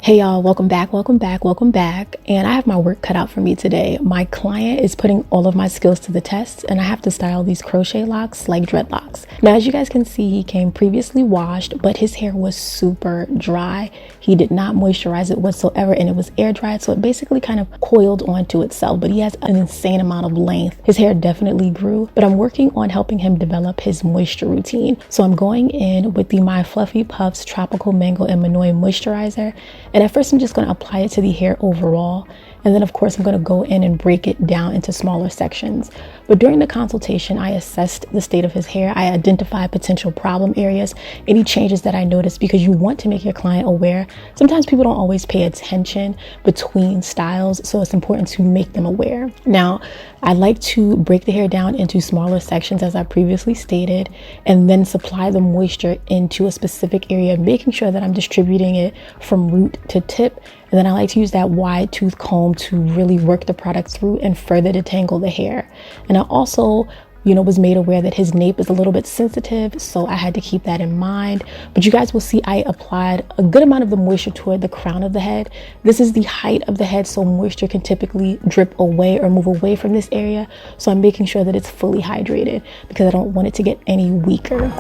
Hey y'all, welcome back. And I have my work cut out for me today. My client is putting all of my skills to the test and I have to style these crochet locks like dreadlocks. Now, as you guys can see, he came previously washed, but his hair was super dry. He did not moisturize it whatsoever and it was air dried, so it basically kind of coiled onto itself, but he has an insane amount of length. His hair definitely grew, but I'm working on helping him develop his moisture routine. So I'm going in with the My Fluffy Puffs Tropical Mango and Manoi Moisturizer. And at first I'm just going to apply it to the hair overall. And then of course I'm going to go in and break it down into smaller sections. But during the consultation, I assessed the state of his hair. I identified potential problem areas, any changes that I noticed, because you want to make your client aware. Sometimes people don't always pay attention between styles, so it's important to make them aware. Now, I like to break the hair down into smaller sections, as I previously stated, and then supply the moisture into a specific area, making sure that I'm distributing it from root to tip. And then I like to use that wide tooth comb to really work the product through and further detangle the hair. And I also, was made aware that his nape is a little bit sensitive, so I had to keep that in mind. But you guys will see I applied a good amount of the moisture toward the crown of the head. This is the height of the head, so moisture can typically drip away or move away from this area. So I'm making sure that it's fully hydrated because I don't want it to get any weaker.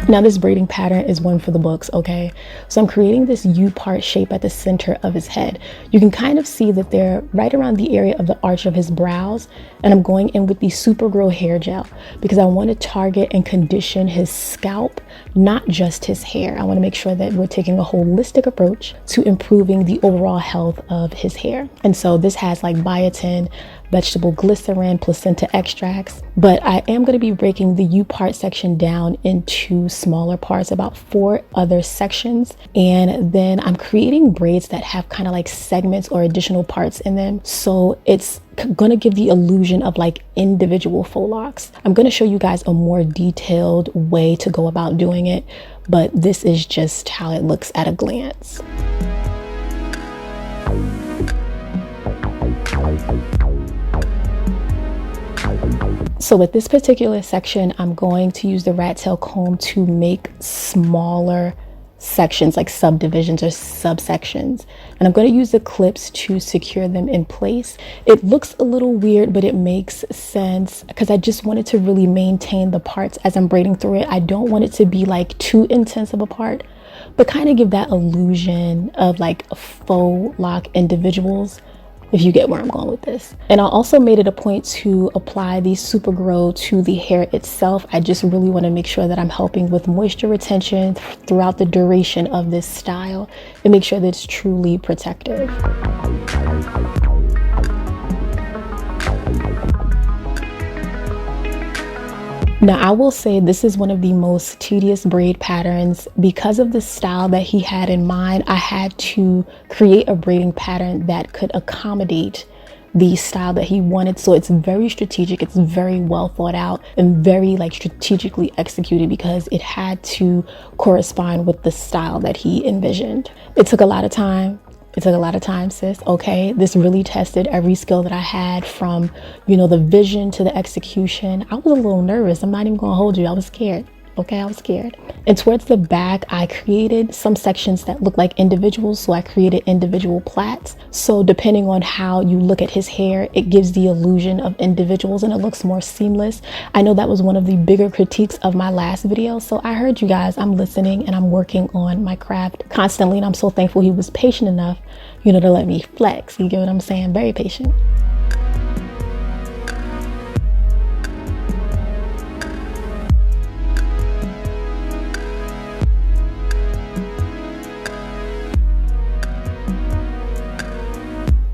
Now, this braiding pattern is one for the books, okay? So I'm creating this U-part shape at the center of his head. You can kind of see that they're right around the area of the arch of his brows. And I'm going in with the Super Grow hair gel because I want to target and condition his scalp, not just his hair. I want to make sure that we're taking a holistic approach to improving the overall health of his hair. And so this has like biotin, vegetable glycerin, placenta extracts, but I am going to be breaking the U-part section down into smaller parts, about 4 other sections. And then I'm creating braids that have kind of like segments or additional parts in them. So it's going to give the illusion of like individual faux locks. I'm going to show you guys a more detailed way to go about doing it, but this is just how it looks at a glance. So with this particular section, I'm going to use the rat tail comb to make smaller sections, like subdivisions or subsections. And I'm going to use the clips to secure them in place. It looks a little weird, but it makes sense because I just wanted to really maintain the parts as I'm braiding through it. I don't want it to be like too intense of a part, but kind of give that illusion of like faux lock individuals, if you get where I'm going with this. And I also made it a point to apply the Super Grow to the hair itself. I just really want to make sure that I'm helping with moisture retention throughout the duration of this style and make sure that it's truly protective. Now, I will say this is one of the most tedious braid patterns. Because of the style that he had in mind, I had to create a braiding pattern that could accommodate the style that he wanted. So it's very strategic, it's very well thought out and very like strategically executed because it had to correspond with the style that he envisioned. It took a lot of time. Sis. Okay, this really tested every skill that I had, from the vision to the execution. I was a little nervous. I'm not even gonna hold you. I was scared. Okay, I was scared. And towards the back, I created some sections that look like individuals. So I created individual plaits. So depending on how you look at his hair, it gives the illusion of individuals and it looks more seamless. I know that was one of the bigger critiques of my last video. So I heard you guys, I'm listening and I'm working on my craft constantly. And I'm so thankful he was patient enough, to let me flex. You get what I'm saying? Very patient.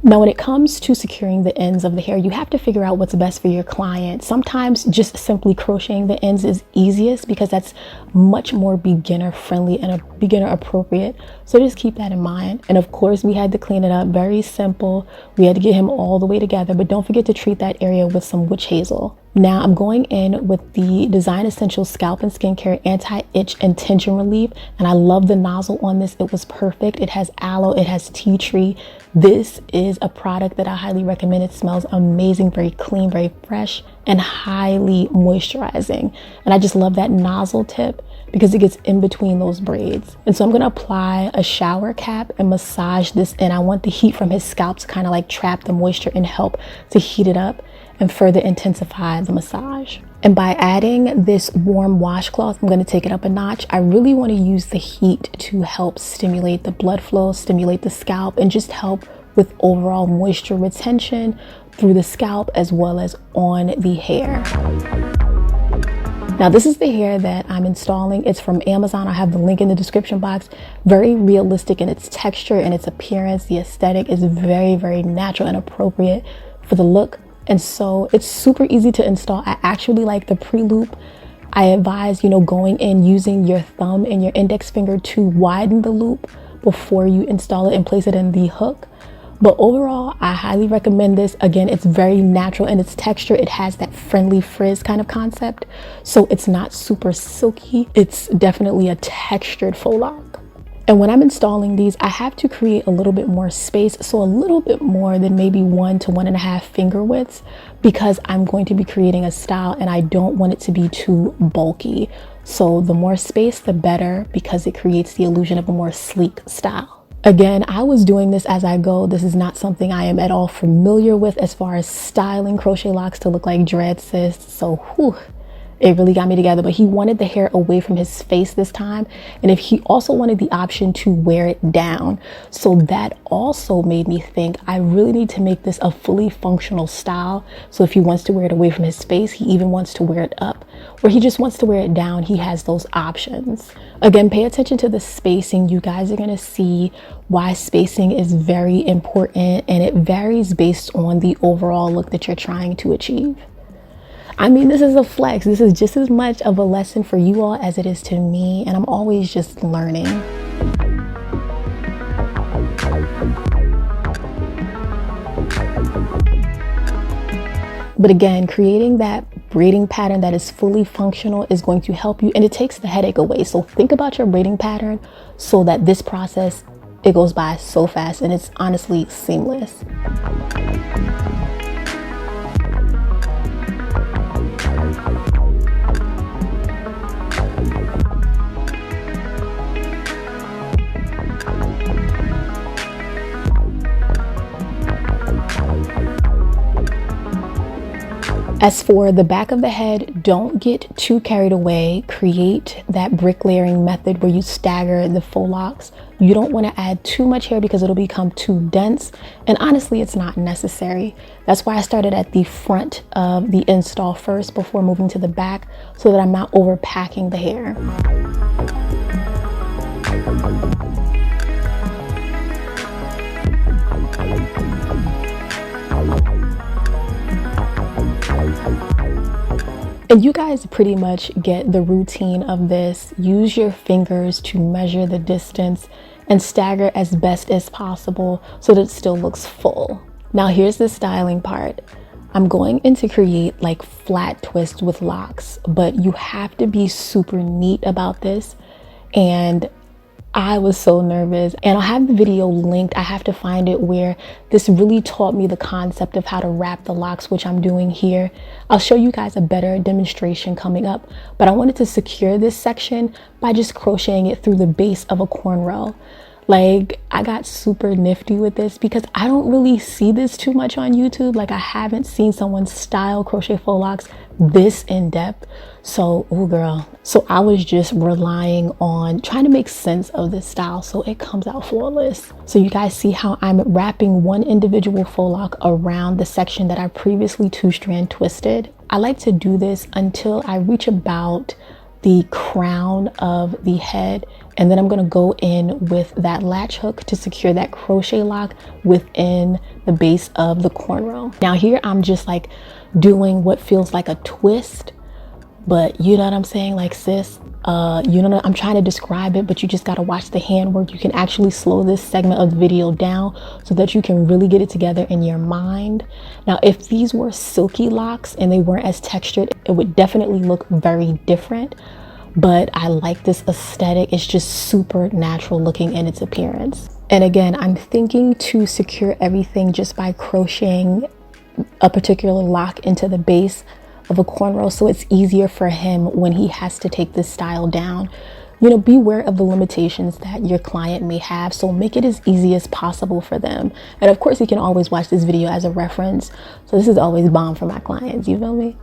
Now, when it comes to securing the ends of the hair, you have to figure out what's best for your client. Sometimes just simply crocheting the ends is easiest because that's much more beginner friendly and beginner appropriate. So just keep that in mind. And of course, we had to clean it up. Very simple. We had to get him all the way together, but don't forget to treat that area with some witch hazel. Now I'm going in with the Design Essentials Scalp and Skincare Anti-Itch and Tension Relief. And I love the nozzle on this. It was perfect. It has aloe, it has tea tree. This is a product that I highly recommend. It smells amazing, very clean, very fresh. and highly moisturizing. And I just love that nozzle tip because it gets in between those braids. And so I'm going to apply a shower cap and massage this in. I want the heat from his scalp to kind of like trap the moisture and help to heat it up and further intensify the massage. And by adding this warm washcloth, I'm going to take it up a notch. I really want to use the heat to help stimulate the blood flow, stimulate the scalp, and just help with overall moisture retention through the scalp as well as on the hair. Now this is the hair that I'm installing. It's from Amazon. I have the link in the description box. Very realistic in its texture and its appearance. The aesthetic is very, very natural and appropriate for the look. And so it's super easy to install. I actually like the pre-loop. I advise, going in using your thumb and your index finger to widen the loop before you install it and place it in the hook. But overall, I highly recommend this. Again, it's very natural in its texture. It has that friendly frizz kind of concept. So it's not super silky. It's definitely a textured faux loc. And when I'm installing these, I have to create a little bit more space. So a little bit more than maybe 1 to 1.5 finger widths, because I'm going to be creating a style and I don't want it to be too bulky. So the more space, the better, because it creates the illusion of a more sleek style. Again, I was doing this as I go. This is not something I am at all familiar with as far as styling crochet locks to look like dread sis. So it really got me together. But he wanted the hair away from his face this time. And if he also wanted the option to wear it down. So that also made me think I really need to make this a fully functional style. So if he wants to wear it away from his face, he even wants to wear it up, or he just wants to wear it down, he has those options. Again, pay attention to the spacing. You guys are going to see why spacing is very important, and it varies based on the overall look that you're trying to achieve. I mean, this is a flex. This is just as much of a lesson for you all as it is to me, and I'm always just learning. But again, creating that braiding pattern that is fully functional is going to help you, and it takes the headache away. So think about your braiding pattern so that this process, it goes by so fast and it's honestly seamless. As for the back of the head, don't get too carried away. Create that brick layering method where you stagger the faux locs. You don't want to add too much hair because it'll become too dense. And honestly, it's not necessary. That's why I started at the front of the install first before moving to the back, so that I'm not overpacking the hair. And you guys pretty much get the routine of this. Use your fingers to measure the distance and stagger as best as possible so that it still looks full. Now here's the styling part. I'm going in to create like flat twists with locks, but you have to be super neat about this. And I was so nervous, and I'll have the video linked. I have to find it, where this really taught me the concept of how to wrap the locks, which I'm doing here. I'll show you guys a better demonstration coming up, but I wanted to secure this section by just crocheting it through the base of a cornrow. Like, I got super nifty with this because I don't really see this too much on YouTube. Like, I haven't seen someone style crochet faux locs this in depth. So, oh girl. So I was just relying on trying to make sense of this style so it comes out flawless. So you guys see how I'm wrapping one individual faux loc around the section that I previously 2-strand twisted. I like to do this until I reach about the crown of the head, and then I'm going to go in with that latch hook to secure that crochet lock within the base of the cornrow. Now here I'm just like doing what feels like a twist, but you know what I'm saying, like, sis, you know, I'm trying to describe it, but you just got to watch the handwork. You can actually slow this segment of the video down so that you can really get it together in your mind. Now, if these were silky locks and they weren't as textured, it would definitely look very different. But I like this aesthetic. It's just super natural looking in its appearance. And again, I'm thinking to secure everything just by crocheting a particular lock into the base of a cornrow, so it's easier for him when he has to take this style down. You know, beware of the limitations that your client may have, so make it as easy as possible for them. And of course, you can always watch this video as a reference. So this is always bomb for my clients, you feel me?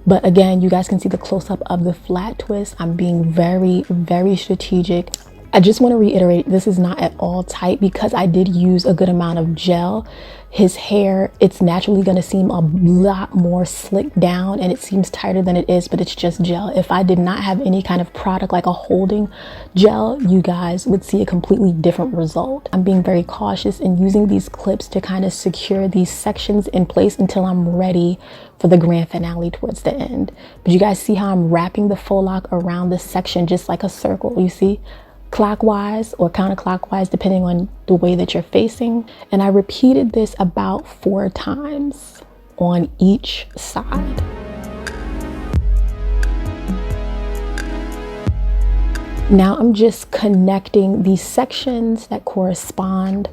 But again, you guys can see the close-up of the flat twist. I'm being very, very strategic. I just want to reiterate, this is not at all tight because I did use a good amount of gel. His hair, it's naturally going to seem a lot more slicked down and it seems tighter than it is, but it's just gel. If I did not have any kind of product like a holding gel, you guys would see a completely different result. I'm being very cautious in using these clips to kind of secure these sections in place until I'm ready for the grand finale towards the end. But you guys see how I'm wrapping the faux lock around this section just like a circle, you see? Clockwise or counterclockwise depending on the way that you're facing, and I repeated this about 4 times on each side. Now I'm just connecting these sections that correspond,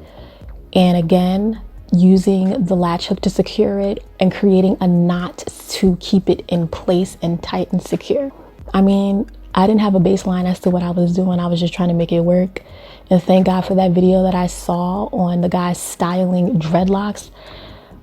and again using the latch hook to secure it and creating a knot to keep it in place and tight and secure. I mean, I didn't have a baseline as to what I was doing. I was just trying to make it work. And thank God for that video that I saw on the guy styling dreadlocks.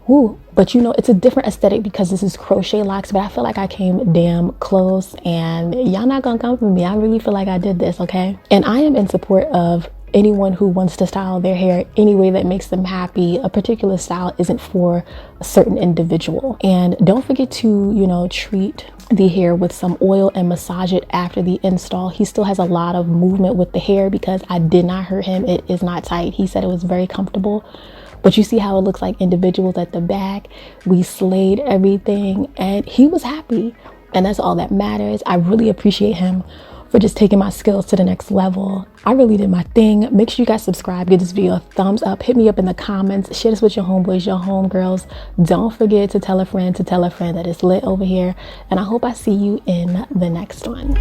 Ooh, but you know, it's a different aesthetic because this is crochet locks, but I feel like I came damn close and y'all not gonna come for me. I really feel like I did this, okay? And I am in support of anyone who wants to style their hair any way that makes them happy. A particular style isn't for a certain individual. And don't forget to, you know, treat the hair with some oil and massage it after the install. He still has a lot of movement with the hair because I did not hurt him. It is not tight. He said it was very comfortable. But you see how it looks like individuals at the back. We slayed everything and he was happy. And that's all that matters. I really appreciate him for just taking my skills to the next level. I really did my thing. Make sure you guys subscribe, give this video a thumbs up, hit me up in the comments, share this with your homeboys, your homegirls. Don't forget to tell a friend that it's lit over here. And I hope I see you in the next one.